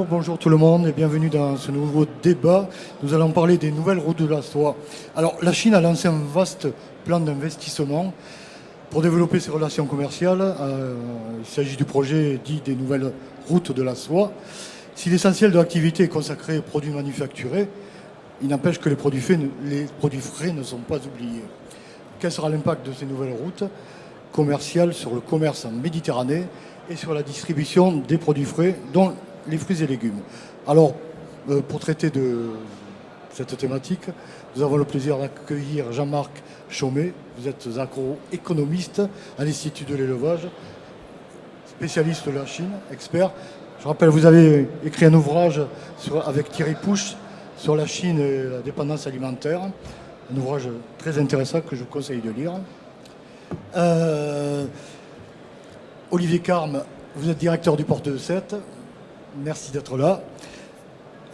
bonjour tout le monde et bienvenue dans ce nouveau débat. Nous allons parler des nouvelles routes de la soie. Alors, la Chine a lancé un vaste plan d'investissement pour développer ses relations commerciales. Il s'agit du projet dit des nouvelles routes de la soie. Si l'essentiel de l'activité est consacré aux produits manufacturés, il n'empêche que les produits frais ne sont pas oubliés. Quel sera l'impact de ces nouvelles routes commerciales sur le commerce en Méditerranée et sur la distribution des produits frais, dont les fruits et légumes? Alors, pour traiter de cette thématique, nous avons le plaisir d'accueillir Jean-Marc Chaumet. Vous êtes agroéconomiste à l'Institut de l'élevage, spécialiste de la Chine, expert. Je rappelle, vous avez écrit un ouvrage avec Thierry Pouche sur la Chine et la dépendance alimentaire. Un ouvrage très intéressant que je vous conseille de lire. Olivier Carme, vous êtes directeur du port de Sète. Merci d'être là.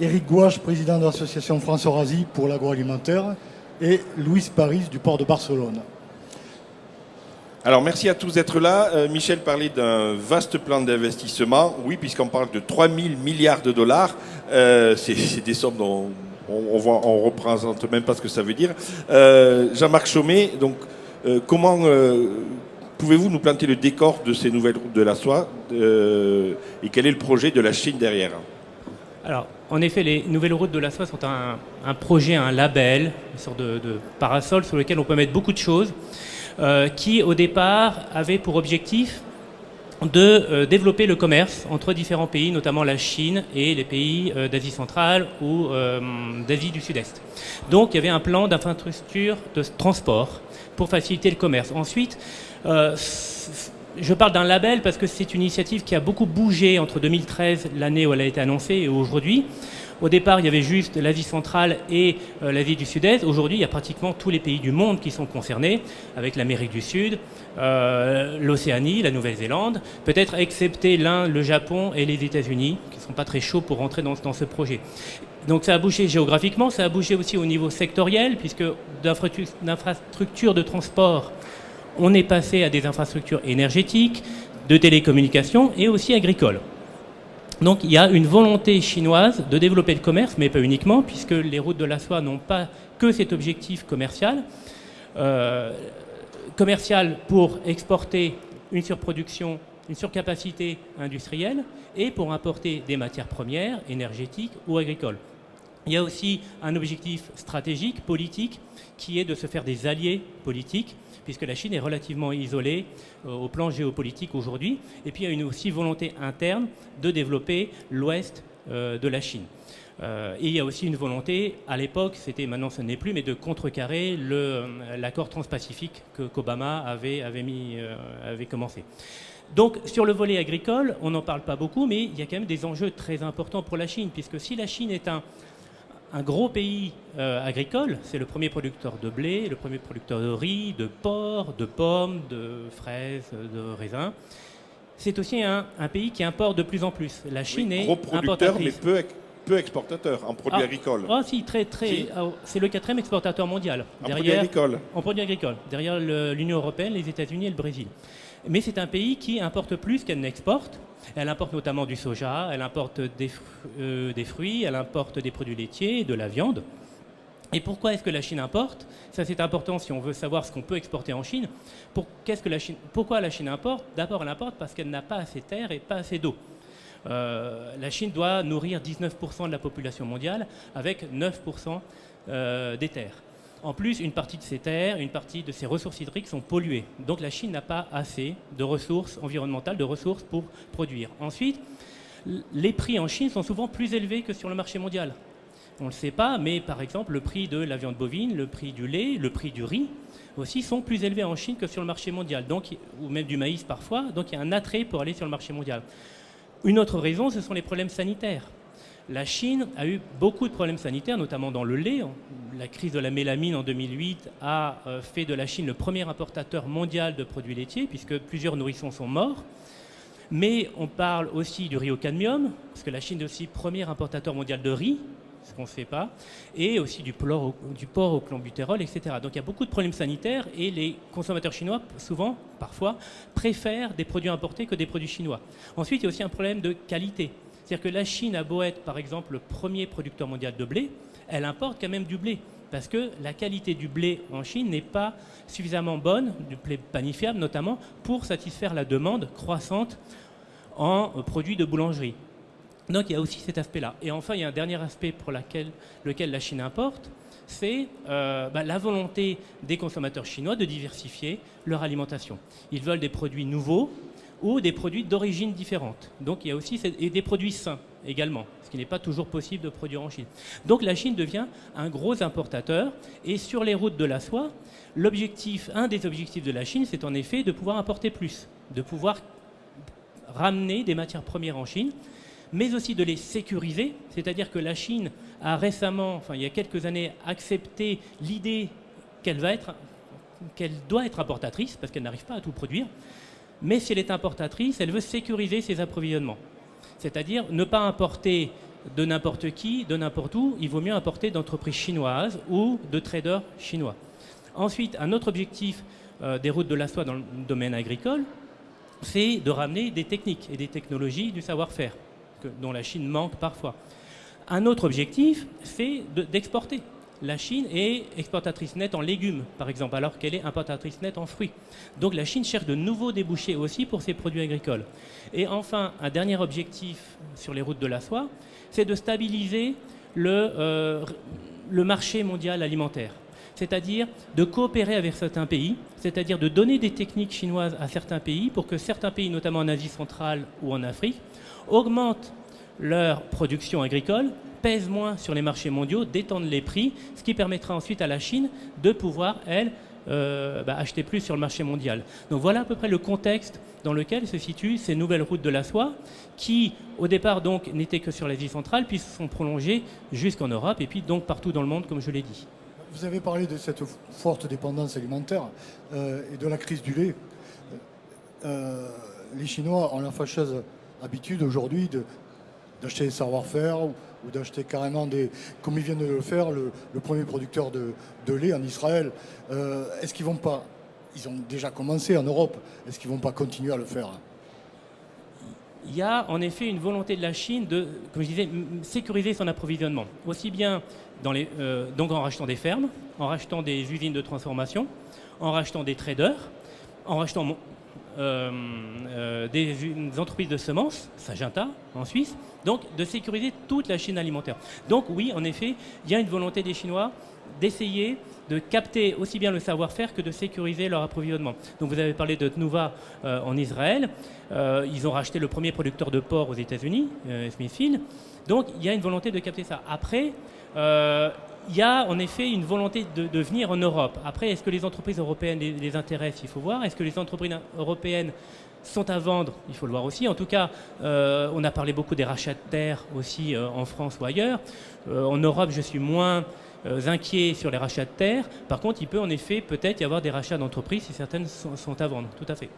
Éric Gouache, président de l'association France Eurasie pour l'agroalimentaire. Et Louis Paris du port de Barcelone. Alors merci à tous d'être là. Michel parlait d'un vaste plan d'investissement. Oui, puisqu'on parle de 3 000 milliards de dollars. C'est des sommes dont on ne représente même pas ce que ça veut dire. Jean-Marc Chaumet, donc comment pouvez-vous nous planter le décor de ces nouvelles routes de la soie et quel est le projet de la Chine derrière? Alors, en effet, les nouvelles routes de la soie sont un projet, un label, une sorte de parasol sur lequel on peut mettre beaucoup de choses, qui au départ avait pour objectif de développer le commerce entre différents pays, notamment la Chine et les pays d'Asie centrale ou d'Asie du Sud-Est. Donc il y avait un plan d'infrastructure de transport pour faciliter le commerce. Ensuite, je parle d'un label parce que c'est une initiative qui a beaucoup bougé entre 2013, l'année où elle a été annoncée, et aujourd'hui. Au départ, il y avait juste l'Asie centrale et l'Asie du Sud-Est. Aujourd'hui, il y a pratiquement tous les pays du monde qui sont concernés, avec l'Amérique du Sud, l'Océanie, la Nouvelle-Zélande, peut-être excepté l'Inde, le Japon et les États-Unis, qui ne sont pas très chauds pour rentrer dans ce projet. Donc ça a bougé géographiquement, ça a bougé aussi au niveau sectoriel, puisque d'infrastructures de transport, on est passé à des infrastructures énergétiques, de télécommunications et aussi agricoles. Donc il y a une volonté chinoise de développer le commerce, mais pas uniquement, puisque les routes de la soie n'ont pas que cet objectif commercial. Commercial pour exporter une surproduction, une surcapacité industrielle, et pour importer des matières premières, énergétiques ou agricoles. Il y a aussi un objectif stratégique, politique, qui est de se faire des alliés politiques, puisque la Chine est relativement isolée au plan géopolitique aujourd'hui. Et puis il y a une aussi volonté interne de développer l'ouest de la Chine. Et il y a aussi une volonté, à l'époque, maintenant ce n'est plus, mais de contrecarrer l'accord transpacifique qu'Obama avait commencé. Donc sur le volet agricole, on n'en parle pas beaucoup, mais il y a quand même des enjeux très importants pour la Chine, puisque si la Chine est un gros pays agricole, c'est le premier producteur de blé, le premier producteur de riz, de porc, de pommes, de fraises, de raisins. C'est aussi un pays qui importe de plus en plus. La Chine est gros producteur, mais importatrice. peu exportateur en produits agricoles. Ah si, très. Si. C'est le 4e exportateur mondial. En produits agricoles. En produits agricoles. Derrière l'Union européenne, les États-Unis et le Brésil. Mais c'est un pays qui importe plus qu'elle n'exporte. Elle importe notamment du soja, elle importe des fruits, elle importe des produits laitiers, de la viande. Et pourquoi est-ce que la Chine importe? Ça, c'est important si on veut savoir ce qu'on peut exporter en Chine. Pourquoi la Chine importe? D'abord, elle importe parce qu'elle n'a pas assez de terre et pas assez d'eau. La Chine doit nourrir 19% de la population mondiale avec 9% des terres. En plus, une partie de ces terres, une partie de ces ressources hydriques sont polluées. Donc la Chine n'a pas assez de ressources environnementales, de ressources pour produire. Ensuite, les prix en Chine sont souvent plus élevés que sur le marché mondial. On ne le sait pas, mais par exemple, le prix de la viande bovine, le prix du lait, le prix du riz aussi sont plus élevés en Chine que sur le marché mondial, ou même du maïs parfois. Donc il y a un attrait pour aller sur le marché mondial. Une autre raison, ce sont les problèmes sanitaires. La Chine a eu beaucoup de problèmes sanitaires, notamment dans le lait. La crise de la mélamine en 2008 a fait de la Chine le premier importateur mondial de produits laitiers, puisque plusieurs nourrissons sont morts. Mais on parle aussi du riz au cadmium, parce que la Chine est aussi premier importateur mondial de riz, ce qu'on ne sait pas, et aussi du porc au clenbutérol, etc. Donc il y a beaucoup de problèmes sanitaires et les consommateurs chinois, souvent, parfois, préfèrent des produits importés que des produits chinois. Ensuite, il y a aussi un problème de qualité. C'est-à-dire que la Chine a beau être, par exemple, le premier producteur mondial de blé, elle importe quand même du blé. Parce que la qualité du blé en Chine n'est pas suffisamment bonne, du blé panifiable notamment, pour satisfaire la demande croissante en produits de boulangerie. Donc il y a aussi cet aspect-là. Et enfin, il y a un dernier aspect pour lequel la Chine importe, c'est la volonté des consommateurs chinois de diversifier leur alimentation. Ils veulent des produits nouveaux ou des produits d'origine différente. Donc il y a aussi et des produits sains également, ce qui n'est pas toujours possible de produire en Chine. Donc la Chine devient un gros importateur, et sur les routes de la soie, un des objectifs de la Chine, c'est en effet de pouvoir importer plus, de pouvoir ramener des matières premières en Chine, mais aussi de les sécuriser, c'est-à-dire que la Chine a récemment, il y a quelques années, accepté l'idée qu'elle doit être importatrice, parce qu'elle n'arrive pas à tout produire, mais si elle est importatrice, elle veut sécuriser ses approvisionnements. C'est-à-dire ne pas importer de n'importe qui, de n'importe où, il vaut mieux importer d'entreprises chinoises ou de traders chinois. Ensuite, un autre objectif des routes de la soie dans le domaine agricole, c'est de ramener des techniques et des technologies du savoir-faire, dont la Chine manque parfois. Un autre objectif, c'est d'exporter. La Chine est exportatrice nette en légumes, par exemple, alors qu'elle est importatrice nette en fruits. Donc la Chine cherche de nouveaux débouchés aussi pour ses produits agricoles. Et enfin, un dernier objectif sur les routes de la soie, c'est de stabiliser le marché mondial alimentaire. C'est-à-dire de coopérer avec certains pays, c'est-à-dire de donner des techniques chinoises à certains pays pour que certains pays, notamment en Asie centrale ou en Afrique, augmentent leur production agricole, pèsent moins sur les marchés mondiaux, détendent les prix, ce qui permettra ensuite à la Chine de pouvoir, elle, acheter plus sur le marché mondial. Donc voilà à peu près le contexte dans lequel se situent ces nouvelles routes de la soie qui, au départ, donc, n'étaient que sur l'Asie centrale, puis se sont prolongées jusqu'en Europe et puis donc partout dans le monde, comme je l'ai dit. Vous avez parlé de cette forte dépendance alimentaire et de la crise du lait. Les Chinois ont la fâcheuse habitude aujourd'hui d'acheter des savoir-faire ou d'acheter carrément comme ils viennent de le faire, le premier producteur de lait en Israël. Est-ce qu'ils vont pas, ils ont déjà commencé en Europe, est-ce qu'ils vont pas continuer à le faire? Il y a en effet une volonté de la Chine de, comme je disais, sécuriser son approvisionnement, aussi bien donc en rachetant des fermes, en rachetant des usines de transformation, en rachetant des traders, en rachetant des entreprises de semences, Syngenta en Suisse, donc de sécuriser toute la chaîne alimentaire. Donc oui, en effet, il y a une volonté des Chinois d'essayer de capter aussi bien le savoir-faire que de sécuriser leur approvisionnement. Donc vous avez parlé de Tnuva en Israël, ils ont racheté le premier producteur de porc aux États-Unis, Smithfield, donc il y a une volonté de capter ça. Après, il y a en effet une volonté de venir en Europe. Après, est-ce que les entreprises européennes les intéressent? Il faut voir. Est-ce que les entreprises européennes sont à vendre? Il faut le voir aussi. En tout cas, on a parlé beaucoup des rachats de terres aussi en France ou ailleurs. En Europe, je suis moins inquiet sur les rachats de terres. Par contre, il peut en effet peut-être y avoir des rachats d'entreprises si certaines sont à vendre. Tout à fait.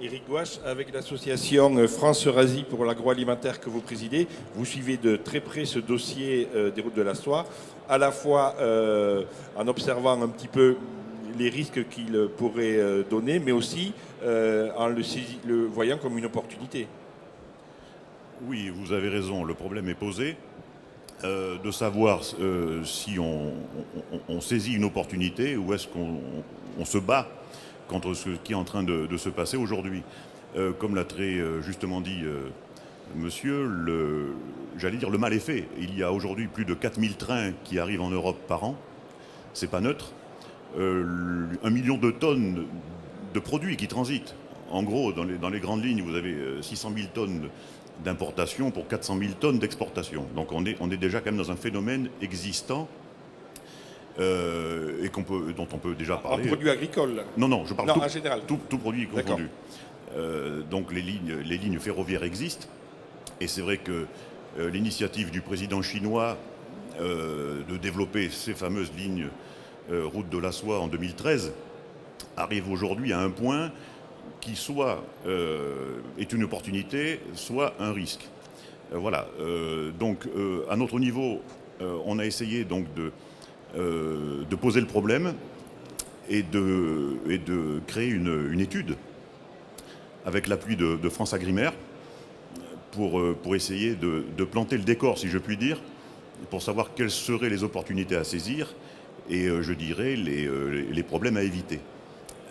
Éric Gouache, avec l'association France-Eurasie pour l'agroalimentaire que vous présidez, vous suivez de très près ce dossier des routes de la soie, à la fois en observant un petit peu les risques qu'il pourrait donner, mais aussi en le voyant comme une opportunité. Oui, vous avez raison, le problème est posé. De savoir si on saisit une opportunité ou est-ce qu'on se bat contre ce qui est en train de se passer aujourd'hui. Comme l'a très justement dit monsieur, j'allais dire le mal est fait. Il y a aujourd'hui plus de 4000 trains qui arrivent en Europe par an. C'est pas neutre. 1 million de tonnes de produits qui transitent. En gros, dans les grandes lignes, vous avez 600 000 tonnes d'importation pour 400 000 tonnes d'exportation. Donc on est déjà quand même dans un phénomène existant et dont on peut déjà parler. En produits agricoles? Non, je parle en général. Tout produit confondu. Donc les lignes ferroviaires existent. Et c'est vrai que l'initiative du président chinois de développer ces fameuses lignes route de la soie en 2013 arrive aujourd'hui à un point qui soit est une opportunité, soit un risque. Voilà. Donc, à notre niveau, on a essayé donc de poser le problème et de créer une étude avec l'appui de France Agrimaire pour essayer de planter le décor, si je puis dire, pour savoir quelles seraient les opportunités à saisir et, je dirais, les problèmes à éviter.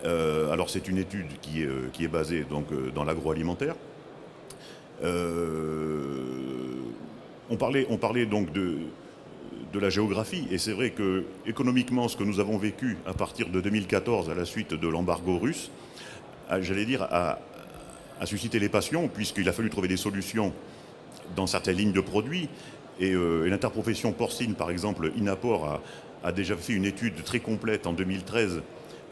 Alors c'est une étude qui est basée donc, dans l'agroalimentaire. On parlait donc de la géographie, et c'est vrai que économiquement, ce que nous avons vécu à partir de 2014 à la suite de l'embargo russe, j'allais dire, a suscité les passions, puisqu'il a fallu trouver des solutions dans certaines lignes de produits. Et l'interprofession porcine, par exemple, Inapor a déjà fait une étude très complète en 2013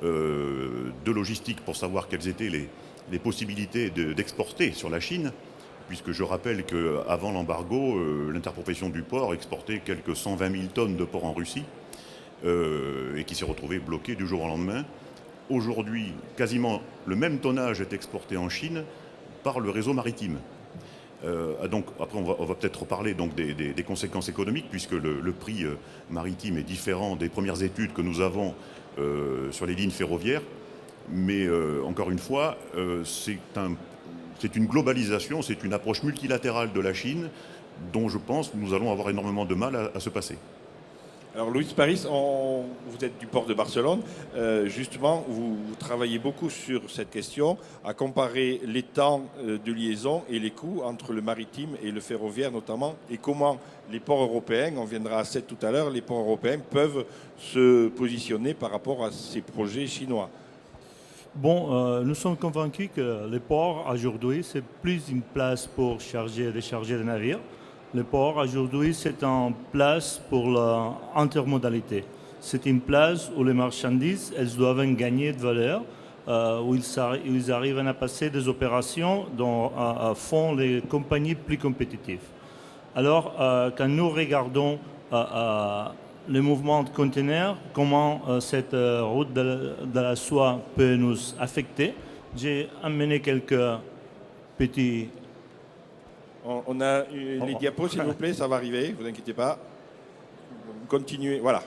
de logistique pour savoir quelles étaient les possibilités d'exporter sur la Chine, puisque je rappelle qu'avant l'embargo, l'interprofession du porc exportait quelques 120 000 tonnes de porc en Russie et qui s'est retrouvée bloquée du jour au lendemain. Aujourd'hui, quasiment le même tonnage est exporté en Chine par le réseau maritime. Donc, après, on va peut-être reparler donc, des conséquences économiques, puisque le prix maritime est différent des premières études que nous avons sur les lignes ferroviaires. Mais encore une fois, c'est une globalisation, c'est une approche multilatérale de la Chine dont je pense que nous allons avoir énormément de mal à se passer. Alors Luis Paris, vous êtes du port de Barcelone. Justement, vous travaillez beaucoup sur cette question, à comparer les temps de liaison et les coûts entre le maritime et le ferroviaire notamment, et comment les ports européens, on viendra à ça tout à l'heure, les ports européens peuvent se positionner par rapport à ces projets chinois. Bon, nous sommes convaincus que les ports aujourd'hui, c'est plus une place pour charger et décharger des navires. Le port aujourd'hui, c'est une place pour l'intermodalité. C'est une place où les marchandises, elles doivent gagner de valeur, où ils arrivent à passer des opérations dont font les compagnies plus compétitives. Alors, quand nous regardons les mouvements de conteneurs, comment cette route de la soie peut nous affecter, j'ai amené quelques petits... On a les diapos, s'il vous plaît, ça va arriver, ne vous inquiétez pas. Continuez, voilà.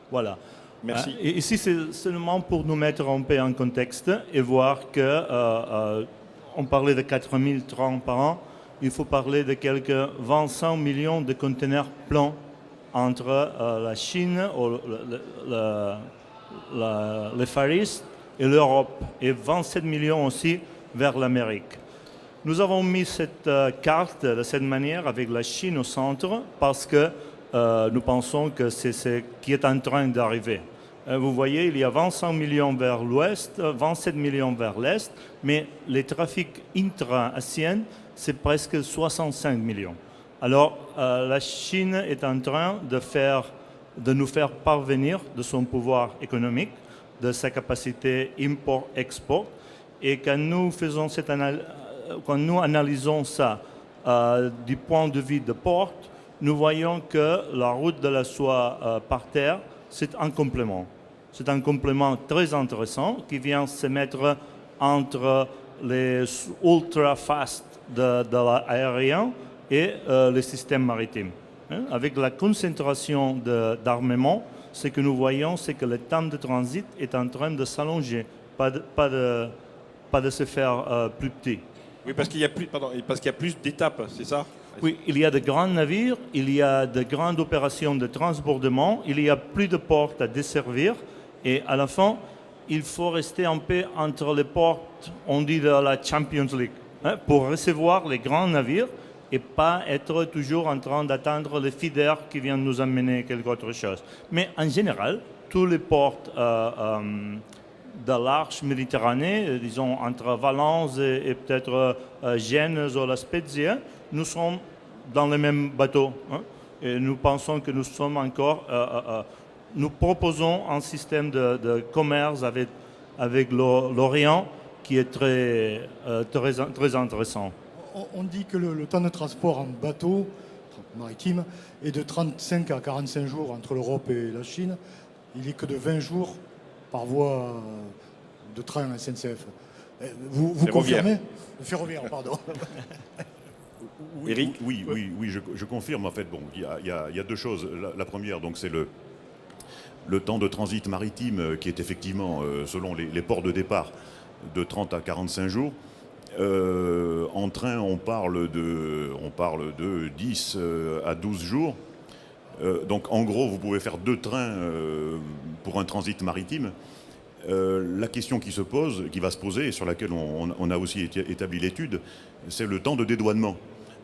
Voilà. Merci. Et ici, c'est seulement pour nous mettre un peu en contexte et voir que on parlait de 4000 trains par an. Il faut parler de quelques 25 millions de conteneurs pleins entre la Chine, les Far East et l'Europe, et 27 millions aussi vers l'Amérique. Nous avons mis cette carte de cette manière avec la Chine au centre parce que nous pensons que c'est ce qui est en train d'arriver. Vous voyez, il y a 25 millions vers l'ouest, 27 millions vers l'est, mais les trafics intra-asiens, c'est presque 65 millions. Alors, la Chine est en train de nous faire parvenir de son pouvoir économique, de sa capacité import-export. Et quand nous faisons cette analyse, quand nous analysons ça du point de vue de port, nous voyons que la route de la soie par terre, c'est un complément. C'est un complément très intéressant qui vient se mettre entre les ultra-fast de l'aérien et les systèmes maritimes. Avec la concentration d'armement, ce que nous voyons, c'est que le temps de transit est en train de s'allonger, pas de se faire plus petit. Oui, parce qu'il y a plus d'étapes, c'est ça? Oui, il y a de grands navires, il y a de grandes opérations de transbordement, il y a plus de ports à desservir et à la fin, il faut rester un peu entre les portes, on dit de la Champions League, pour recevoir les grands navires et pas être toujours en train d'attendre les feeders qui viennent nous amener quelque autre chose. Mais en général, tous les ports de l'arche Méditerranée, disons entre Valence et peut-être Gênes ou La Spezia, nous sommes dans le même bateau. Et nous pensons que nous sommes encore... nous proposons un système de commerce avec l'Orient qui est très intéressant. On dit que le temps de transport en bateau maritime est de 35 à 45 jours entre l'Europe et la Chine. Il n'est que de 20 jours par voie de train SNCF. Vous confirmez? Ferroviaire, pardon. Éric? Oui, je confirme. En fait, bon, il y a deux choses. La première, donc, c'est le temps de transit maritime qui est effectivement, selon les ports de départ, de 30 à 45 jours. En train, on parle de 10 à 12 jours. Donc en gros, vous pouvez faire 2 trains pour un transit maritime. La question qui va se poser, et sur laquelle on a aussi établi l'étude, c'est le temps de dédouanement.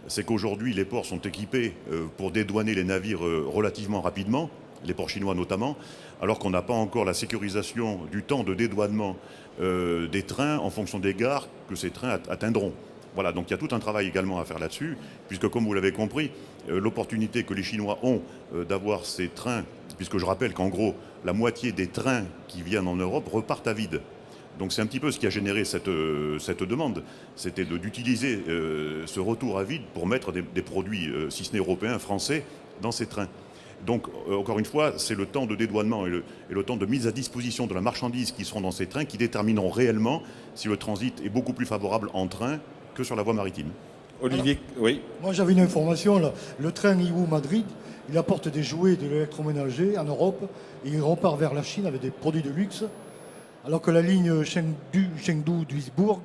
C'est qu'aujourd'hui, les ports sont équipés pour dédouaner les navires relativement rapidement, les ports chinois notamment, alors qu'on n'a pas encore la sécurisation du temps de dédouanement des trains en fonction des gares que ces trains atteindront. Voilà, donc il y a tout un travail également à faire là-dessus, puisque comme vous l'avez compris, l'opportunité que les Chinois ont d'avoir ces trains, puisque je rappelle qu'en gros, la moitié des trains qui viennent en Europe repartent à vide. Donc c'est un petit peu ce qui a généré cette demande, c'était d'utiliser ce retour à vide pour mettre des produits, si ce n'est européens, français, dans ces trains. Donc, encore une fois, c'est le temps de dédouanement et le temps de mise à disposition de la marchandise qui seront dans ces trains qui détermineront réellement si le transit est beaucoup plus favorable en train que sur la voie maritime. Olivier, oui. Moi, j'avais une information, là. Le train Yiwu-Madrid, il apporte des jouets de l'électroménager en Europe et il repart vers la Chine avec des produits de luxe, alors que la ligne Chengdu-Duisbourg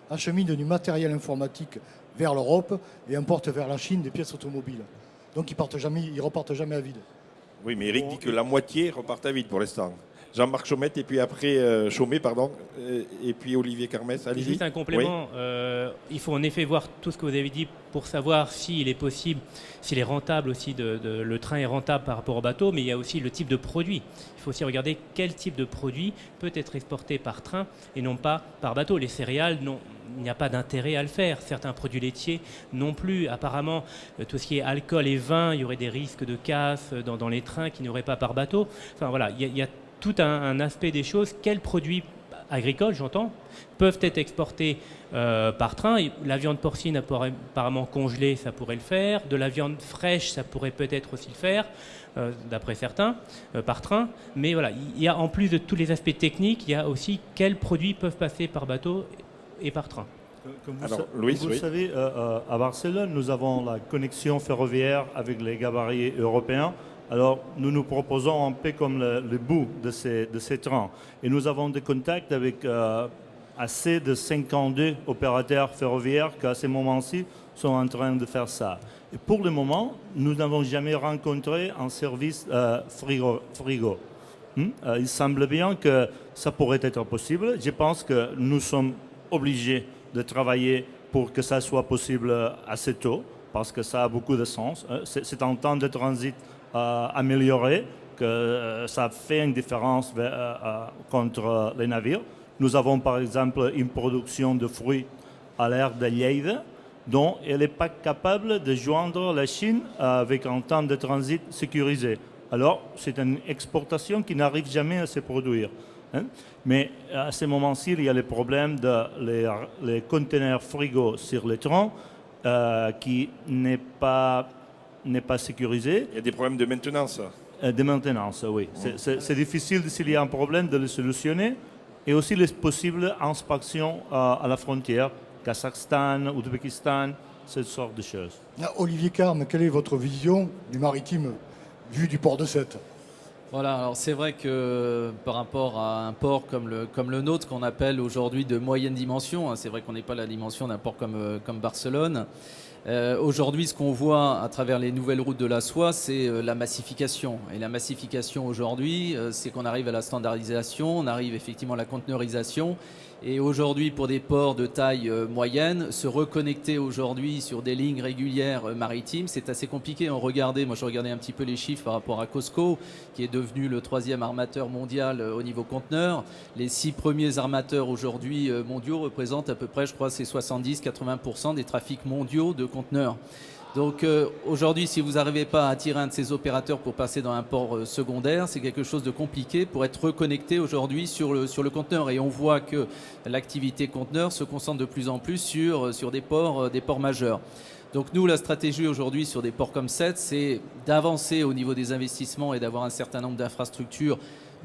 achemine du matériel informatique vers l'Europe et importe vers la Chine des pièces automobiles. Donc ils ne repartent jamais à vide. Oui, mais Eric dit que la moitié repartent à vide pour l'instant. Jean-Marc Chaumette et puis après Chaumet, pardon, et puis Olivier Carmès. Allez-y. Juste un complément. Oui. Il faut en effet voir tout ce que vous avez dit pour savoir s'il est possible, s'il est rentable aussi, le train est rentable par rapport au bateau, mais il y a aussi le type de produit. Il faut aussi regarder quel type de produit peut être exporté par train et non pas par bateau. Les céréales, non, il n'y a pas d'intérêt à le faire. Certains produits laitiers non plus. Apparemment, tout ce qui est alcool et vin, il y aurait des risques de casse dans les trains qui n'auraient pas par bateau. Enfin voilà, il y a tout un aspect des choses. Quels produits agricoles, j'entends, peuvent être exportés par train. La viande porcine apparemment congelée, ça pourrait le faire. De la viande fraîche, ça pourrait peut-être aussi le faire, d'après certains, par train. Mais voilà, il y a en plus de tous les aspects techniques, il y a aussi quels produits peuvent passer par bateau et par train. Comme vous savez, à Barcelone, nous avons la connexion ferroviaire avec les gabarits européens. Alors, nous nous proposons un peu comme le bout de ces trains. Et nous avons des contacts avec assez de 52 opérateurs ferroviaires qui, à ce moment-ci, sont en train de faire ça. Et pour le moment, nous n'avons jamais rencontré un service frigo. Il semble bien que ça pourrait être possible. Je pense que nous sommes obligés de travailler pour que ça soit possible assez tôt, parce que ça a beaucoup de sens. C'est un temps de transit amélioré, que ça fait une différence contre les navires. Nous avons par exemple une production de fruits à l'aire de Lleida, dont elle n'est pas capable de joindre la Chine avec un temps de transit sécurisé. Alors, c'est une exportation qui n'arrive jamais à se produire. Mais à ce moment-ci, il y a le problème les conteneurs frigo sur les trains qui n'est pas sécurisé. Il y a des problèmes de maintenance. De maintenance, oui. C'est difficile, s'il y a un problème, de le solutionner. Et aussi les possibles inspections à la frontière, Kazakhstan, Ouzbékistan, cette sorte de choses. Olivier Carme, quelle est votre vision du maritime vu du port de Sète ? Voilà, alors c'est vrai que par rapport à un port comme le nôtre, qu'on appelle aujourd'hui de moyenne dimension, c'est vrai qu'on n'est pas la dimension d'un port comme Barcelone. Aujourd'hui, ce qu'on voit à travers les nouvelles routes de la soie, c'est la massification. Et la massification aujourd'hui, c'est qu'on arrive à la standardisation, on arrive effectivement à la conteneurisation. Et aujourd'hui, pour des ports de taille moyenne, se reconnecter aujourd'hui sur des lignes régulières maritimes, c'est assez compliqué. Moi je regardais un petit peu les chiffres par rapport à COSCO, qui est devenu le 3e armateur mondial au niveau conteneur. Les 6 premiers armateurs aujourd'hui mondiaux représentent à peu près, je crois, c'est 70-80% des trafics mondiaux de conteneurs. Donc aujourd'hui, si vous n'arrivez pas à attirer un de ces opérateurs pour passer dans un port secondaire, c'est quelque chose de compliqué pour être reconnecté aujourd'hui sur le conteneur. Et on voit que l'activité conteneur se concentre de plus en plus sur des ports majeurs. Donc nous, la stratégie aujourd'hui sur des ports comme Sète, c'est d'avancer au niveau des investissements et d'avoir un certain nombre d'infrastructures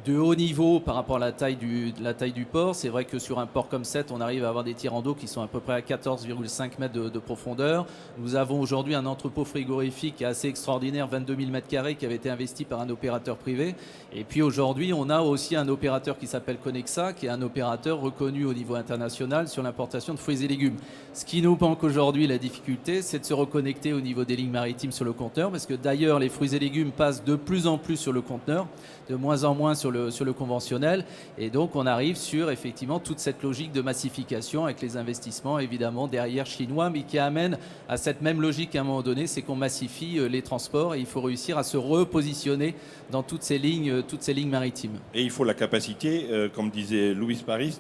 de haut niveau par rapport à la taille du port. C'est vrai que sur un port comme 7, on arrive à avoir des tirants d'eau qui sont à peu près à 14,5 mètres de profondeur. Nous avons aujourd'hui un entrepôt frigorifique assez extraordinaire, 22 000 mètres carrés, qui avait été investi par un opérateur privé. Et puis aujourd'hui, on a aussi un opérateur qui s'appelle Conexa, qui est un opérateur reconnu au niveau international sur l'importation de fruits et légumes. Ce qui nous manque aujourd'hui, la difficulté, c'est de se reconnecter au niveau des lignes maritimes sur le conteneur, parce que d'ailleurs, les fruits et légumes passent de plus en plus sur le conteneur, de moins en moins sur le conventionnel. Et donc, on arrive sur effectivement toute cette logique de massification avec les investissements évidemment derrière chinois, mais qui amène à cette même logique à un moment donné, c'est qu'on massifie les transports et il faut réussir à se repositionner dans toutes ces lignes maritimes. Et il faut la capacité, comme disait Louis Paris,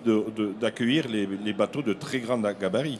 d'accueillir les bateaux de très grand gabarit.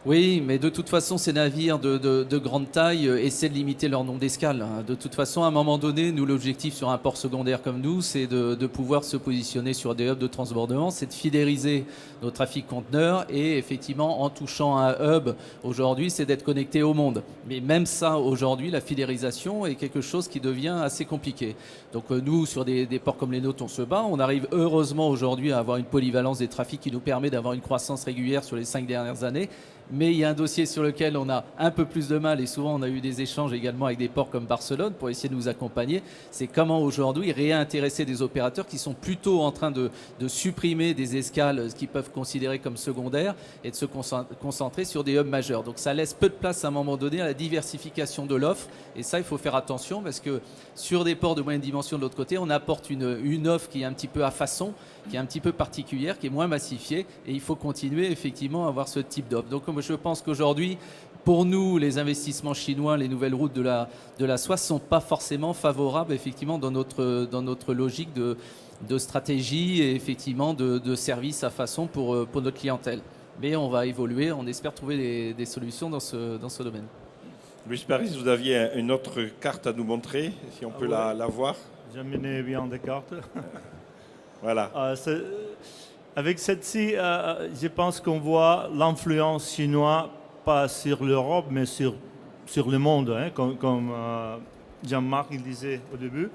Oui, mais de toute façon, ces navires de grande taille essaient de limiter leur nombre d'escales. De toute façon, à un moment donné, nous, l'objectif sur un port secondaire comme nous, c'est de pouvoir se positionner sur des hubs de transbordement, c'est de fidéliser nos trafics conteneurs et effectivement, en touchant un hub, aujourd'hui, c'est d'être connecté au monde. Mais même ça, aujourd'hui, la fidélisation est quelque chose qui devient assez compliqué. Donc nous, sur des ports comme les nôtres, on se bat. On arrive heureusement aujourd'hui à avoir une polyvalence des trafics qui nous permet d'avoir une croissance régulière sur les 5 dernières années. Mais il y a un dossier sur lequel on a un peu plus de mal et souvent on a eu des échanges également avec des ports comme Barcelone pour essayer de nous accompagner. C'est comment aujourd'hui réintéresser des opérateurs qui sont plutôt en train de supprimer des escales qu'ils peuvent considérer comme secondaires et de se concentrer sur des hubs majeurs. Donc ça laisse peu de place à un moment donné à la diversification de l'offre et ça il faut faire attention parce que sur des ports de moyenne dimension de l'autre côté on apporte une offre qui est un petit peu à façon, qui est un petit peu particulière, qui est moins massifiée et il faut continuer effectivement à avoir ce type d'offre. Donc je pense qu'aujourd'hui, pour nous, les investissements chinois, les nouvelles routes de la soie ne sont pas forcément favorables effectivement dans notre logique de stratégie et effectivement de service à façon pour notre clientèle. Mais on va évoluer, on espère trouver des solutions dans ce domaine. Louis Paris, vous aviez une autre carte à nous montrer, si on peut la voir. J'ai amené bien des cartes. Voilà. Avec celle-ci, je pense qu'on voit l'influence chinoise, pas sur l'Europe, mais sur le monde. Hein, comme Jean-Marc il disait au début,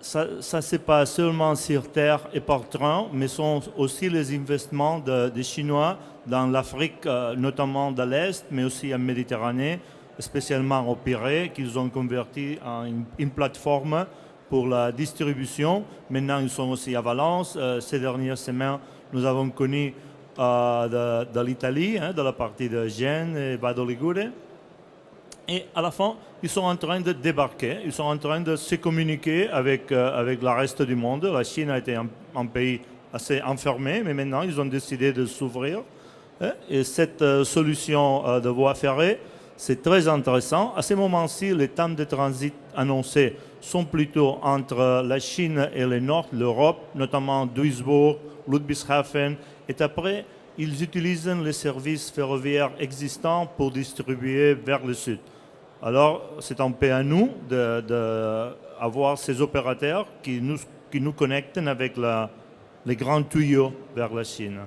ça c'est pas seulement sur terre et par train, mais sont aussi les investissements des Chinois dans l'Afrique, notamment de l'Est, mais aussi en Méditerranée, spécialement au Pirée, qu'ils ont converti en une plateforme pour la distribution. Maintenant, ils sont aussi à Valence. Ces dernières semaines, nous avons connu de l'Italie, hein, de la partie de Gênes et Vado Ligure. Et à la fin, ils sont en train de débarquer. Ils sont en train de se communiquer avec le reste du monde. La Chine a été un pays assez enfermé, mais maintenant, ils ont décidé de s'ouvrir. Et cette solution de voie ferrée, c'est très intéressant. À ce moment-ci, les temps de transit annoncés sont plutôt entre la Chine et le nord, l'Europe, notamment Duisbourg, Ludwigshafen. Et après, ils utilisent les services ferroviaires existants pour distribuer vers le sud. Alors, c'est un peu à nous d'avoir ces opérateurs qui nous connectent avec les grands tuyaux vers la Chine.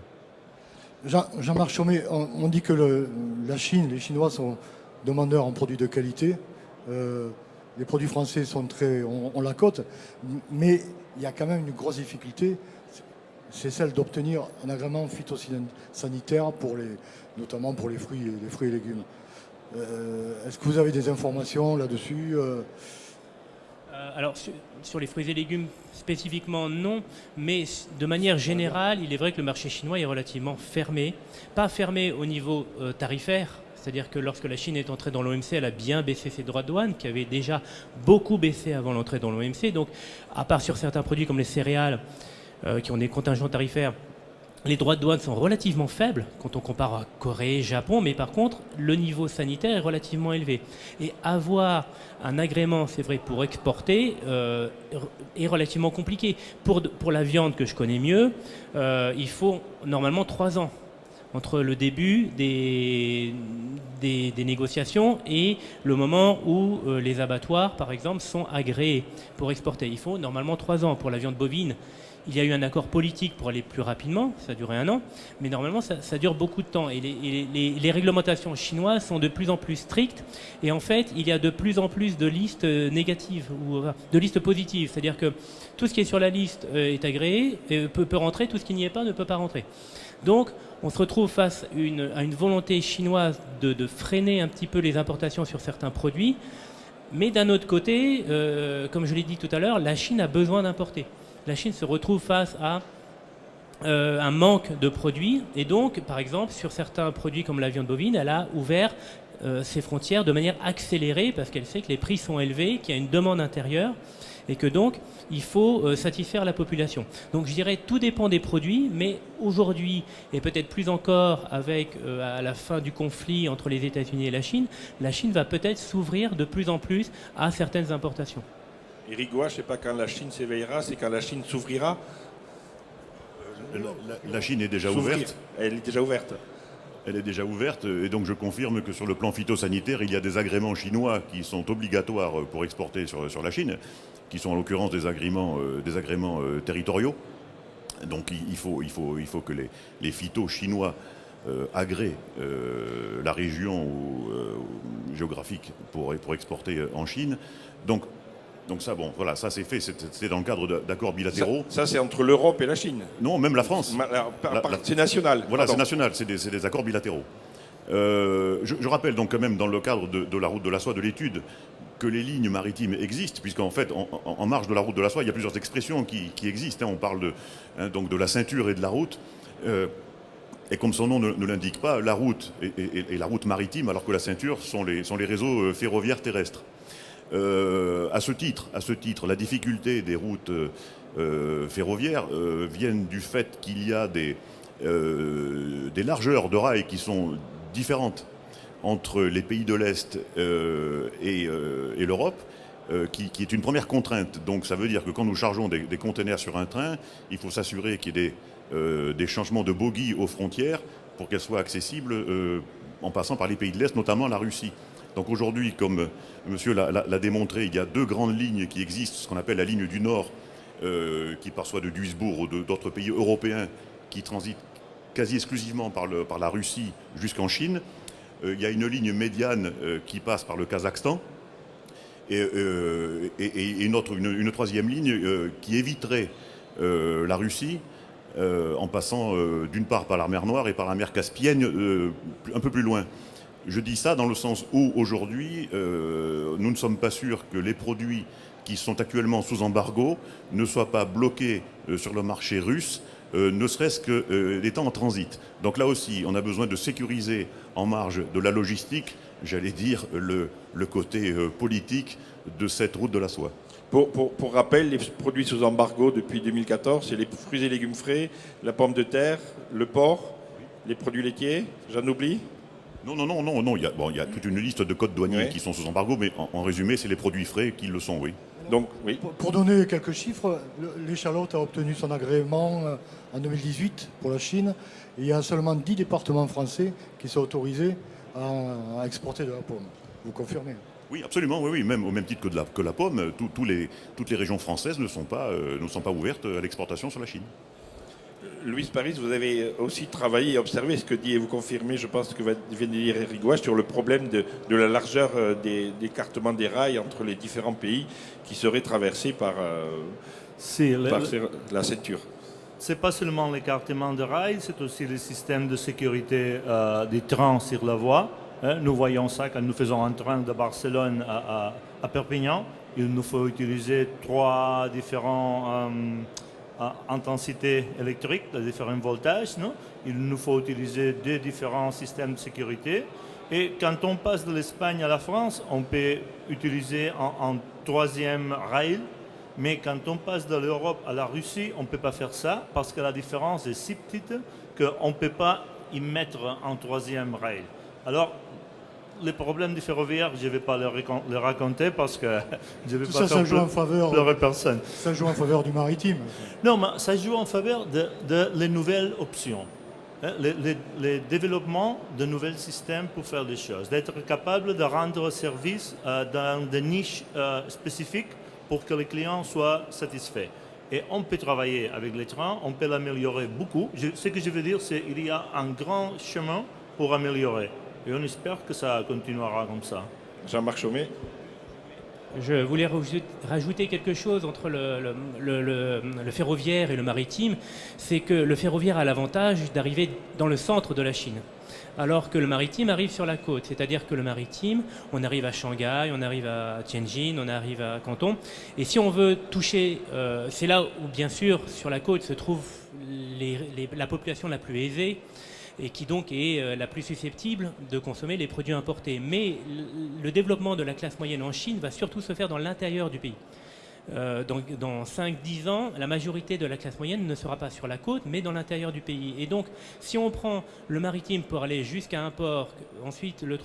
Jean-Marc Chaumet, on dit que la Chine, les Chinois sont demandeurs en produits de qualité. Les produits français sont on la cote, mais il y a quand même une grosse difficulté, c'est celle d'obtenir un agrément phytosanitaire notamment pour les fruits et légumes. Est-ce que vous avez des informations là-dessus Alors, sur les fruits et légumes spécifiquement, non. Mais de manière générale, il est vrai que le marché chinois est relativement fermé. Pas fermé au niveau tarifaire. C'est-à-dire que lorsque la Chine est entrée dans l'OMC, elle a bien baissé ses droits de douane, qui avaient déjà beaucoup baissé avant l'entrée dans l'OMC. Donc, à part sur certains produits comme les céréales, qui ont des contingents tarifaires, les droits de douane sont relativement faibles quand on compare à Corée, Japon, mais par contre, le niveau sanitaire est relativement élevé. Et avoir un agrément, c'est vrai, pour exporter, est relativement compliqué. Pour la viande que je connais mieux, il faut normalement 3 ans entre le début des négociations et le moment où les abattoirs, par exemple, sont agréés pour exporter. Il faut normalement 3 ans. Pour la viande bovine, il y a eu un accord politique pour aller plus rapidement, ça a duré 1 an, mais normalement ça dure beaucoup de temps. Et les réglementations chinoises sont de plus en plus strictes, et en fait il y a de plus en plus de listes négatives, ou de listes positives, c'est-à-dire que tout ce qui est sur la liste est agréé, peut rentrer, tout ce qui n'y est pas ne peut pas rentrer. Donc on se retrouve face à une volonté chinoise de freiner un petit peu les importations sur certains produits, mais d'un autre côté, comme je l'ai dit tout à l'heure, la Chine a besoin d'importer. La Chine se retrouve face à un manque de produits, et donc, par exemple, sur certains produits comme la viande bovine, elle a ouvert ses frontières de manière accélérée parce qu'elle sait que les prix sont élevés, qu'il y a une demande intérieure, et que donc il faut satisfaire la population. Donc je dirais tout dépend des produits, mais aujourd'hui, et peut-être plus encore avec à la fin du conflit entre les États-Unis et la Chine va peut-être s'ouvrir de plus en plus à certaines importations. Éric Goua, je ne sais pas quand la Chine s'éveillera, c'est quand la Chine s'ouvrira. La Chine est déjà S'ouvrir. ouverte. Elle est déjà ouverte. Elle est déjà ouverte, et donc je confirme que sur le plan phytosanitaire, il y a des agréments chinois qui sont obligatoires pour exporter sur la Chine, qui sont en l'occurrence des agréments territoriaux. Donc il faut que les phytos chinois agréent la région géographique pour exporter en Chine. Donc ça, bon, voilà, ça c'est fait, c'est dans le cadre d'accords bilatéraux. Ça c'est entre l'Europe et la Chine. Non, même la France. C'est national. Voilà, Pardon. c'est national, c'est des accords bilatéraux. Je rappelle donc quand même dans le cadre de la route de la soie, de l'étude, que les lignes maritimes existent, puisqu'en fait, en marge de la route de la soie, il y a plusieurs expressions qui existent. On parle donc de la ceinture et de la route. Et comme son nom ne l'indique pas, la route est la route maritime, alors que la ceinture sont les réseaux ferroviaires terrestres. À ce titre, la difficulté des routes ferroviaires viennent du fait qu'il y a des largeurs de rails qui sont différentes entre les pays de l'Est et l'Europe, qui est une première contrainte. Donc ça veut dire que quand nous chargeons des containers sur un train, il faut s'assurer qu'il y ait des changements de bogies aux frontières pour qu'elles soient accessibles en passant par les pays de l'Est, notamment la Russie. Donc aujourd'hui, comme monsieur l'a démontré, il y a 2 grandes lignes qui existent, ce qu'on appelle la ligne du Nord, qui part soit de Duisbourg ou d'autres pays européens, qui transitent quasi exclusivement par la Russie jusqu'en Chine. Il y a une ligne médiane qui passe par le Kazakhstan, et une troisième ligne qui éviterait la Russie en passant d'une part par la mer Noire et par la mer Caspienne un peu plus loin. Je dis ça dans le sens où aujourd'hui, nous ne sommes pas sûrs que les produits qui sont actuellement sous embargo ne soient pas bloqués sur le marché russe, ne serait-ce que étant en transit. Donc là aussi, on a besoin de sécuriser en marge de la logistique, j'allais dire, le côté politique de cette route de la soie. Pour rappel, les produits sous embargo depuis 2014, c'est les fruits et légumes frais, la pomme de terre, le porc, les produits laitiers, j'en oublie ? Non. Il y a toute une liste de codes douaniers qui sont sous embargo, mais en résumé, c'est les produits frais qui le sont, oui. Donc, oui. Pour donner quelques chiffres, l'échalote a obtenu son agrément en 2018 pour la Chine. Et il y a seulement 10 départements français qui sont autorisés à exporter de la pomme. Vous confirmez ? Oui, absolument, oui, même au même titre que la pomme, toutes les régions françaises ne sont pas ouvertes à l'exportation sur la Chine. Louise Paris, vous avez aussi travaillé et observé ce que dit et vous confirmez, je pense, que vient de dire Éric Goua sur le problème de la largeur d'écartement des rails entre les différents pays qui seraient traversés par la ceinture. Ce n'est pas seulement l'écartement de rails, c'est aussi le système de sécurité des trains sur la voie. Nous voyons ça quand nous faisons un train de Barcelone à Perpignan. Il nous faut utiliser 3 différents intensités électriques, de différents voltages. Non? Il nous faut utiliser 2 différents systèmes de sécurité. Et quand on passe de l'Espagne à la France, on peut utiliser un 3e rail. Mais quand on passe de l'Europe à la Russie, on ne peut pas faire ça parce que la différence est si petite qu'on ne peut pas y mettre un 3e rail. Alors, les problèmes du ferroviaire, je ne vais pas les raconter parce que je ne vais pas faire pleurer personne. Ça joue en faveur du maritime. Non, mais ça joue en faveur de les nouvelles options. Le développement de nouveaux systèmes pour faire des choses, d'être capable de rendre service dans des niches spécifiques pour que les clients soient satisfaits. Et on peut travailler avec les trains, on peut l'améliorer beaucoup. Ce que je veux dire, c'est qu'il y a un grand chemin pour améliorer. Et on espère que ça continuera comme ça. Jean-Marc Chaumet. Je voulais rajouter quelque chose entre le ferroviaire et le maritime. C'est que le ferroviaire a l'avantage d'arriver dans le centre de la Chine, alors que le maritime arrive sur la côte. C'est-à-dire que le maritime, on arrive à Shanghai, on arrive à Tianjin, on arrive à Canton. Et si on veut toucher, c'est là où, bien sûr, sur la côte se trouve la population la plus aisée, et qui donc est la plus susceptible de consommer les produits importés. Mais le développement de la classe moyenne en Chine va surtout se faire dans l'intérieur du pays. Dans 5-10 ans, la majorité de la classe moyenne ne sera pas sur la côte, mais dans l'intérieur du pays. Et donc, si on prend le maritime pour aller jusqu'à un port, ensuite le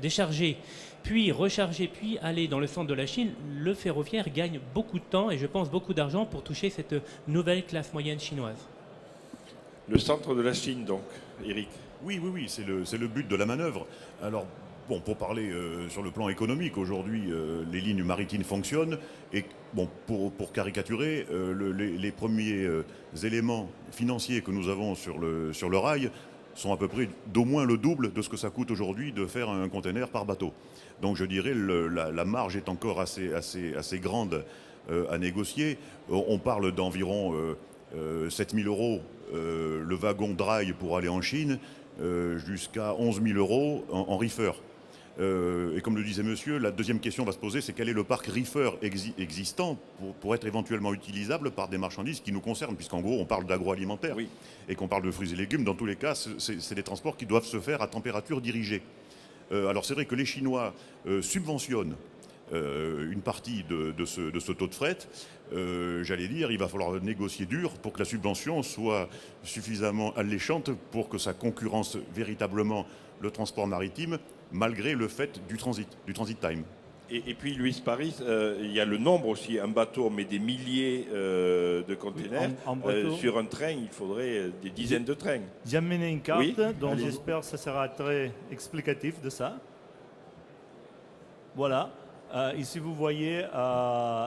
décharger, puis recharger, puis aller dans le centre de la Chine, le ferroviaire gagne beaucoup de temps et je pense beaucoup d'argent pour toucher cette nouvelle classe moyenne chinoise. Le centre de la Chine, donc, Eric. Oui, c'est le but de la manœuvre. Alors, bon, pour parler sur le plan économique, aujourd'hui, les lignes maritimes fonctionnent. Et bon, pour caricaturer, les premiers éléments financiers que nous avons sur le rail sont à peu près d'au moins le double de ce que ça coûte aujourd'hui de faire un container par bateau. Donc je dirais la marge est encore assez grande à négocier. On parle d'environ 7 000 € le wagon dry pour aller en Chine, jusqu'à 11 000 € en reefer. Et comme le disait monsieur, la deuxième question va se poser, c'est quel est le parc reefer existant pour être éventuellement utilisable par des marchandises qui nous concernent, puisqu'en gros on parle d'agroalimentaire, Oui. et qu'on parle de fruits et légumes. Dans tous les cas, c'est des transports qui doivent se faire à température dirigée. Alors c'est vrai que les Chinois subventionnent une partie de ce taux de fret. J'allais dire, il va falloir négocier dur pour que la subvention soit suffisamment alléchante pour que ça concurrence véritablement le transport maritime, malgré le fait du transit time. Et puis, Louis Paris, il y a le nombre aussi. Un bateau, on met des milliers de containers. Oui, sur un train, il faudrait des dizaines de trains. J'ai amené une carte, Oui, donc allez-y. j'espère que ça sera très explicatif de ça. Voilà. Ici, vous voyez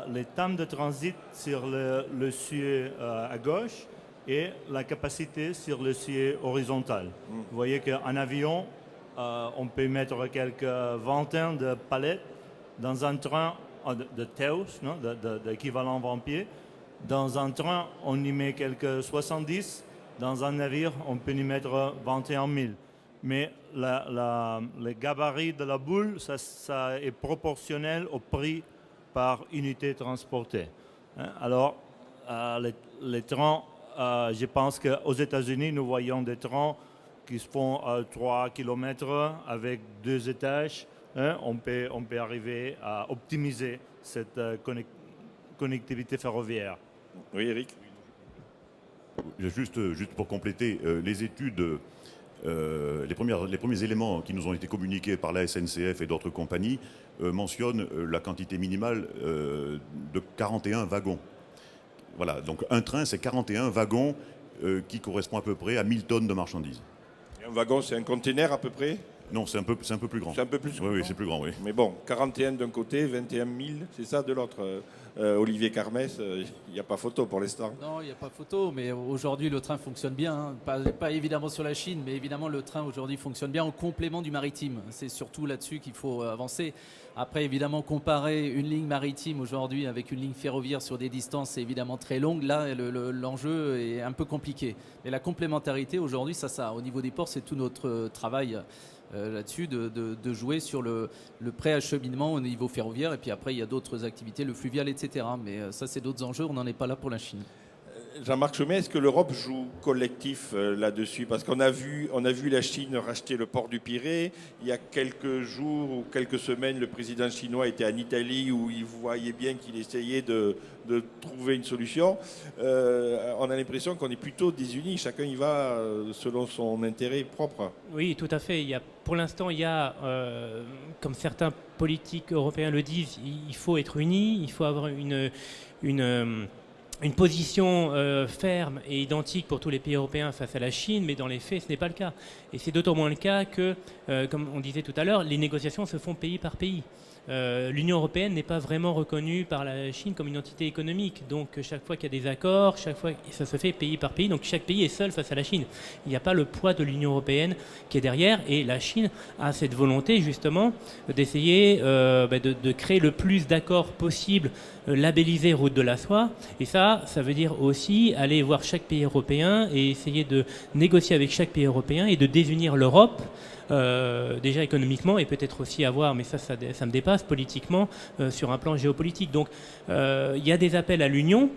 les temps de transit sur le ciel à gauche et la capacité sur le ciel horizontal. Vous voyez qu'en avion, on peut mettre quelques vingtaines de palettes. Dans un train de Theos, d'équivalent vampire, dans un train, on y met quelques 70. Dans un navire, on peut y mettre 21 000. Mais le gabarit de la boule, ça est proportionnel au prix par unité transportée. Alors, les trains, je pense qu'aux États-Unis, nous voyons des trains qui se font 3 km avec 2 étages. On peut arriver à optimiser cette connectivité ferroviaire. Oui, Eric. Juste pour compléter, les études, les premiers éléments qui nous ont été communiqués par la SNCF et d'autres compagnies mentionnent la quantité minimale de 41 wagons. Voilà, donc un train, c'est 41 wagons qui correspond à peu près à 1000 tonnes de marchandises. Et un wagon, c'est un container à peu près? Non, c'est un peu plus grand. C'est un peu plus grand. Oui, c'est plus grand, oui. Mais bon, 41 d'un côté, 21 000, c'est ça de l'autre. Olivier Carmès, il n'y a pas photo pour l'instant. Non, il n'y a pas photo, mais aujourd'hui le train fonctionne bien. Hein. Pas évidemment sur la Chine, mais évidemment le train aujourd'hui fonctionne bien en complément du maritime. C'est surtout là-dessus qu'il faut avancer. Après, évidemment, comparer une ligne maritime aujourd'hui avec une ligne ferroviaire sur des distances évidemment très longues, là l'enjeu est un peu compliqué. Mais la complémentarité aujourd'hui, ça, au niveau des ports, c'est tout notre travail. Là-dessus, de jouer sur le préacheminement au niveau ferroviaire. Et puis après, il y a d'autres activités, le fluvial, etc. Mais ça, c'est d'autres enjeux. On n'en est pas là pour la Chine. Jean-Marc Chaumet, est-ce que l'Europe joue collectif là-dessus? Parce qu'on a vu la Chine racheter le port du Pirée. Il y a quelques jours ou quelques semaines, le président chinois était en Italie où il voyait bien qu'il essayait de trouver une solution. On a l'impression qu'on est plutôt désunis. Chacun y va selon son intérêt propre. Oui, tout à fait. Pour l'instant, comme certains politiques européens le disent, il faut être unis, il faut avoir une une position ferme et identique pour tous les pays européens face à la Chine, mais dans les faits, ce n'est pas le cas. Et c'est d'autant moins le cas que, comme on disait tout à l'heure, les négociations se font pays par pays. L'Union européenne n'est pas vraiment reconnue par la Chine comme une entité économique. Donc chaque fois qu'il y a des accords, chaque fois ça se fait pays par pays. Donc chaque pays est seul face à la Chine. Il n'y a pas le poids de l'Union européenne qui est derrière. Et la Chine a cette volonté justement d'essayer de créer le plus d'accords possible labellisés route de la soie. Et ça veut dire aussi aller voir chaque pays européen et essayer de négocier avec chaque pays européen et de désunir l'Europe. Déjà économiquement et peut-être aussi avoir, mais ça me dépasse politiquement sur un plan géopolitique. Donc il y a des appels à l'union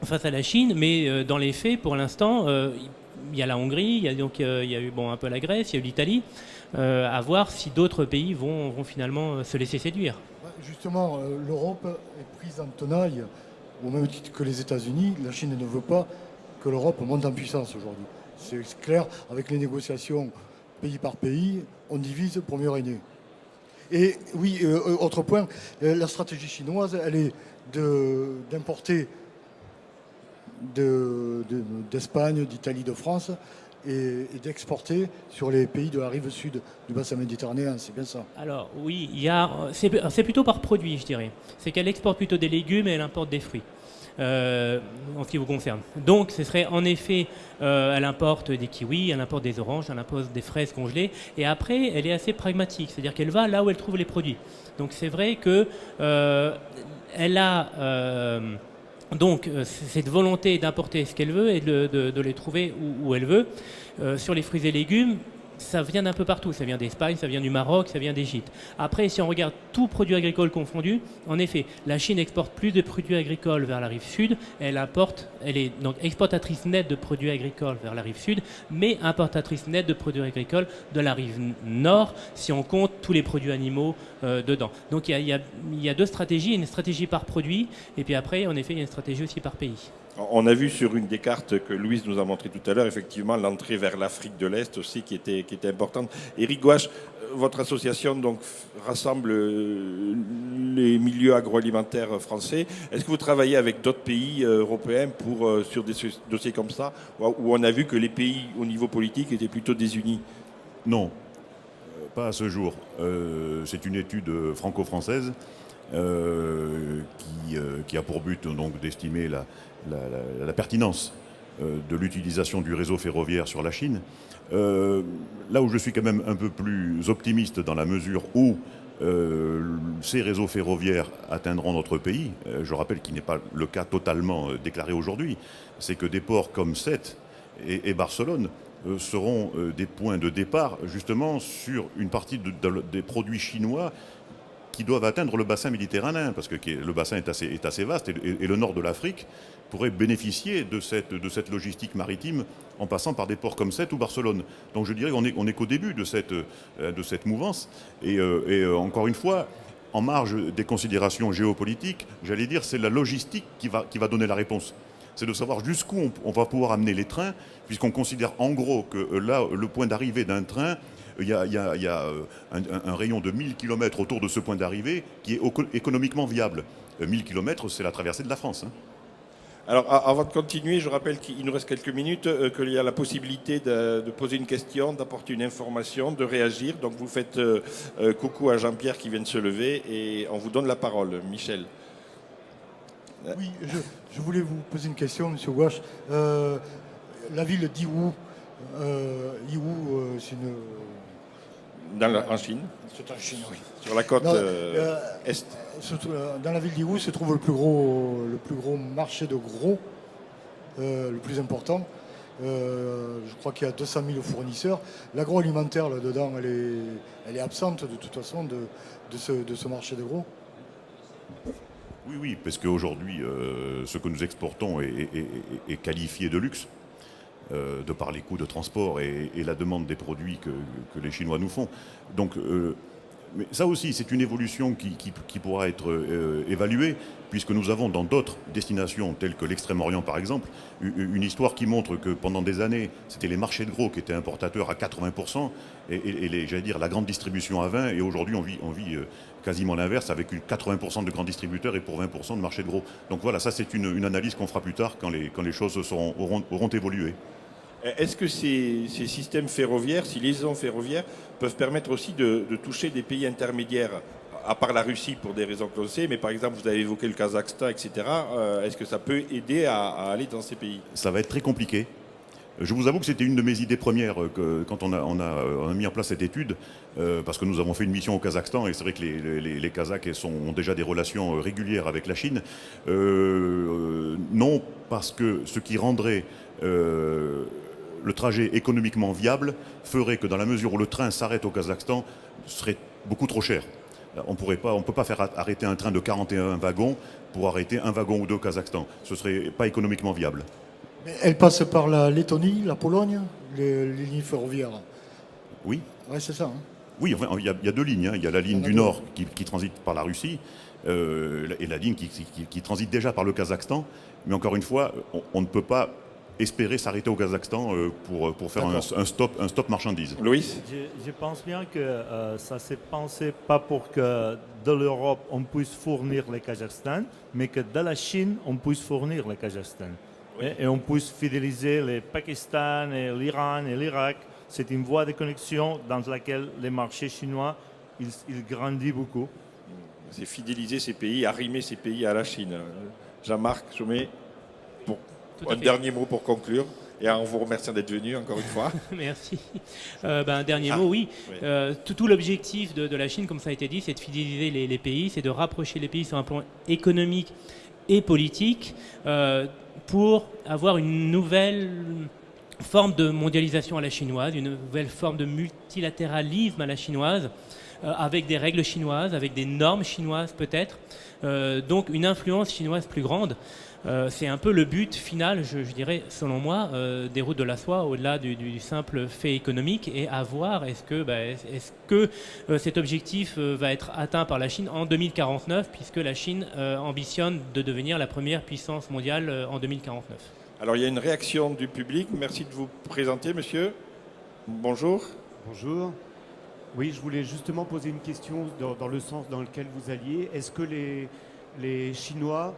face à la Chine, mais dans les faits, pour l'instant, il y a la Hongrie, il y a eu un peu la Grèce, il y a eu l'Italie, à voir si d'autres pays vont finalement se laisser séduire. Justement, l'Europe est prise en tenaille au même titre que les États-Unis. La Chine ne veut pas que l'Europe monte en puissance aujourd'hui. C'est clair, avec les négociations pays par pays, on divise pour mieux régner. Et oui, autre point, la stratégie chinoise, elle est d'importer d'Espagne, d'Italie, de France et d'exporter sur les pays de la rive sud du bassin méditerranéen, c'est bien ça? Alors oui, c'est plutôt par produit, je dirais. C'est qu'elle exporte plutôt des légumes et elle importe des fruits. En ce qui vous concerne. Donc ce serait en effet, elle importe des kiwis, elle importe des oranges, elle importe des fraises congelées, et après elle est assez pragmatique, c'est-à-dire qu'elle va là où elle trouve les produits. Donc c'est vrai que elle a donc cette volonté d'importer ce qu'elle veut et de les trouver où elle veut. Sur les fruits et légumes, ça vient d'un peu partout, ça vient d'Espagne, ça vient du Maroc, ça vient d'Égypte. Après, si on regarde tout produit agricole confondu, en effet, la Chine exporte plus de produits agricoles vers la rive sud, elle est donc exportatrice nette de produits agricoles vers la rive sud, mais importatrice nette de produits agricoles de la rive nord, si on compte tous les produits animaux dedans. Donc il y a deux stratégies, une stratégie par produit, et puis après, en effet, il y a une stratégie aussi par pays. On a vu sur une des cartes que Louise nous a montré tout à l'heure, effectivement, l'entrée vers l'Afrique de l'Est aussi qui était importante. Éric Gouache, votre association donc rassemble les milieux agroalimentaires français. Est-ce que vous travaillez avec d'autres pays européens sur des dossiers comme ça, où on a vu que les pays au niveau politique étaient plutôt désunis? Non, pas à ce jour. C'est une étude franco-française qui a pour but donc d'estimer la pertinence de l'utilisation du réseau ferroviaire sur la Chine. Là où je suis quand même un peu plus optimiste dans la mesure où ces réseaux ferroviaires atteindront notre pays, je rappelle qu'il n'est pas le cas totalement déclaré aujourd'hui, c'est que des ports comme Sète et Barcelone seront des points de départ justement sur une partie des produits chinois qui doivent atteindre le bassin méditerranéen, parce que le bassin est assez vaste et le nord de l'Afrique pourrait bénéficier de cette logistique maritime en passant par des ports comme Sète ou Barcelone. Donc je dirais qu'on n'est qu'au début de cette mouvance. Et encore une fois, en marge des considérations géopolitiques, j'allais dire, c'est la logistique qui va donner la réponse. C'est de savoir jusqu'où on va pouvoir amener les trains, puisqu'on considère en gros que là, le point d'arrivée d'un train, il y a un rayon de 1000 km autour de ce point d'arrivée qui est économiquement viable. 1000 km, c'est la traversée de la France. Alors, avant de continuer, je rappelle qu'il nous reste quelques minutes, qu'il y a la possibilité de poser une question, d'apporter une information, de réagir. Donc, vous faites coucou à Jean-Pierre qui vient de se lever et on vous donne la parole. Michel. Oui, je voulais vous poser une question, M. Gouache. La ville d'Yiwu, c'est une... En Chine. C'est en Chine, oui. Sur la côte est. Dans la ville d'Yiwu se trouve le plus gros marché de gros, le plus important. Je crois qu'il y a 200 000 fournisseurs. L'agroalimentaire, là-dedans, elle est absente de toute façon de ce marché de gros. Oui, parce qu'aujourd'hui, ce que nous exportons est qualifié de luxe. De par les coûts de transport et la demande des produits que les Chinois nous font. Donc Mais ça aussi, c'est une évolution qui pourra être évaluée, puisque nous avons dans d'autres destinations, telles que l'Extrême-Orient par exemple, une histoire qui montre que pendant des années, c'était les marchés de gros qui étaient importateurs à 80%, et j'allais dire la grande distribution à 20%, et aujourd'hui on vit quasiment l'inverse, avec 80% de grands distributeurs et pour 20% de marchés de gros. Donc voilà, ça c'est une analyse qu'on fera plus tard quand les choses auront évolué. Est-ce que ces systèmes ferroviaires, ces liaisons ferroviaires, peuvent permettre aussi de toucher des pays intermédiaires, à part la Russie pour des raisons que l'on sait, mais par exemple vous avez évoqué le Kazakhstan, etc. Est-ce que ça peut aider à aller dans ces pays? Ça va être très compliqué. Je vous avoue que c'était une de mes idées premières quand on a mis en place cette étude, parce que nous avons fait une mission au Kazakhstan, et c'est vrai que les Kazakhs ont déjà des relations régulières avec la Chine. Non, parce que ce qui rendrait le trajet économiquement viable ferait que dans la mesure où le train s'arrête au Kazakhstan, ce serait beaucoup trop cher. On ne peut pas faire arrêter un train de 41 wagons pour arrêter un wagon ou deux au Kazakhstan. Ce ne serait pas économiquement viable. Mais elle passe par la Lettonie, la Pologne, les lignes ferroviaires. Oui. Ouais, c'est ça. Hein. Oui, enfin, il y a deux lignes. Hein. Il y a la ligne du Nord qui transite par la Russie et la ligne qui transite déjà par le Kazakhstan. Mais encore une fois, on ne peut pas espérer s'arrêter au Kazakhstan pour faire un stop marchandise. Louis? Je pense bien que ça s'est pensé pas pour que de l'Europe on puisse fournir le Kazakhstan, mais que de la Chine on puisse fournir le Kazakhstan. Oui. Et on puisse fidéliser le Pakistan, et l'Iran et l'Irak. C'est une voie de connexion dans laquelle les marchés chinois ils grandissent beaucoup. C'est fidéliser ces pays, arrimer ces pays à la Chine. Jean-Marc Chaumet, pour un dernier mot pour conclure, et en vous remerciant d'être venu encore une fois. Merci. Un dernier mot, oui. Tout l'objectif de la Chine, comme ça a été dit, c'est de fidéliser les pays, c'est de rapprocher les pays sur un plan économique et politique pour avoir une nouvelle forme de mondialisation à la chinoise, une nouvelle forme de multilatéralisme à la chinoise, avec des règles chinoises, avec des normes chinoises peut-être, donc une influence chinoise plus grande. C'est un peu le but final, je dirais, selon moi, des routes de la soie, au-delà du simple fait économique, et à voir est-ce que cet objectif va être atteint par la Chine en 2049, puisque la Chine ambitionne de devenir la première puissance mondiale en 2049. Alors il y a une réaction du public. Merci de vous présenter, monsieur. Bonjour. Bonjour. Oui, je voulais justement poser une question dans le sens dans lequel vous alliez. Est-ce que les Chinois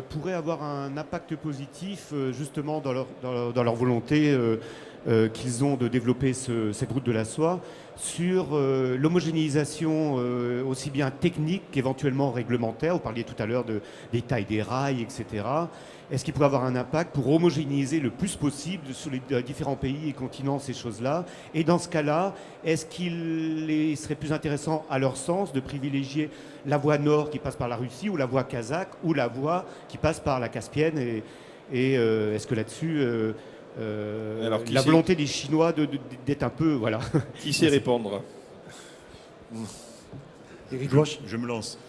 pourraient avoir un impact positif justement dans leur volonté qu'ils ont de développer cette route de la soie sur l'homogénéisation aussi bien technique qu'éventuellement réglementaire? Vous parliez tout à l'heure des tailles des rails, etc. Est-ce qu'il pourrait avoir un impact pour homogénéiser le plus possible sur les différents pays et continents ces choses-là? Et dans ce cas-là, est-ce qu'il serait plus intéressant, à leur sens, de privilégier la voie nord qui passe par la Russie ou la voie kazakh ou la voie qui passe par la Caspienne? Et est-ce que là-dessus, la volonté des Chinois d'être un peu... Voilà. Qui sait répondre? Je me lance.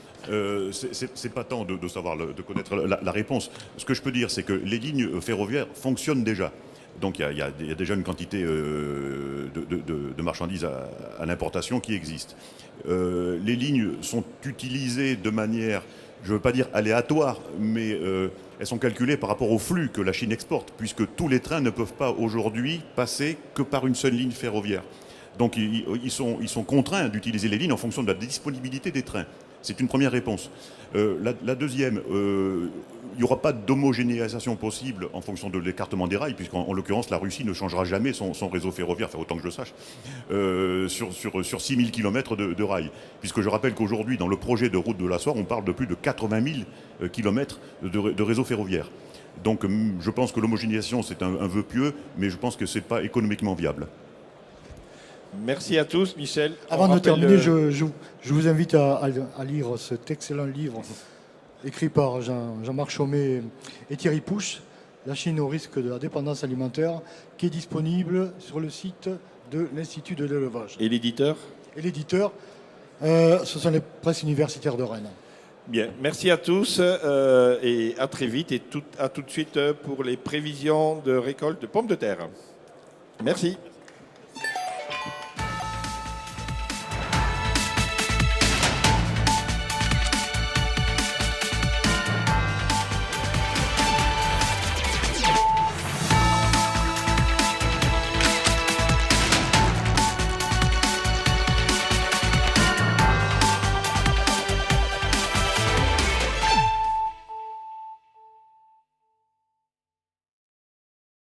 C'est pas tant de savoir, de connaître la réponse. Ce que je peux dire, c'est que les lignes ferroviaires fonctionnent déjà. Donc il y a déjà une quantité de marchandises à l'importation qui existe. Les lignes sont utilisées de manière, je ne veux pas dire aléatoire, mais elles sont calculées par rapport au flux que la Chine exporte, puisque tous les trains ne peuvent pas aujourd'hui passer que par une seule ligne ferroviaire. Donc ils sont contraints d'utiliser les lignes en fonction de la disponibilité des trains. C'est une première réponse. La deuxième, il n'y aura pas d'homogénéisation possible en fonction de l'écartement des rails, puisqu'en l'occurrence, la Russie ne changera jamais son réseau ferroviaire, enfin autant que je le sache, sur 6000 km de rails. Puisque je rappelle qu'aujourd'hui, dans le projet de route de la soie, on parle de plus de 80 000 km de réseau ferroviaire. Donc je pense que l'homogénéisation, c'est un vœu pieux, mais je pense que ce n'est pas économiquement viable. Merci à tous, Michel. Avant de terminer, je vous invite à lire cet excellent livre écrit par Jean-Marc Chaumet et Thierry Pouche, La Chine au risque de la dépendance alimentaire, qui est disponible sur le site de l'Institut de l'élevage. Et l'éditeur? Et l'éditeur, ce sont les presses universitaires de Rennes. Bien, merci à tous et à très vite et à tout de suite pour les prévisions de récolte de pommes de terre. Merci.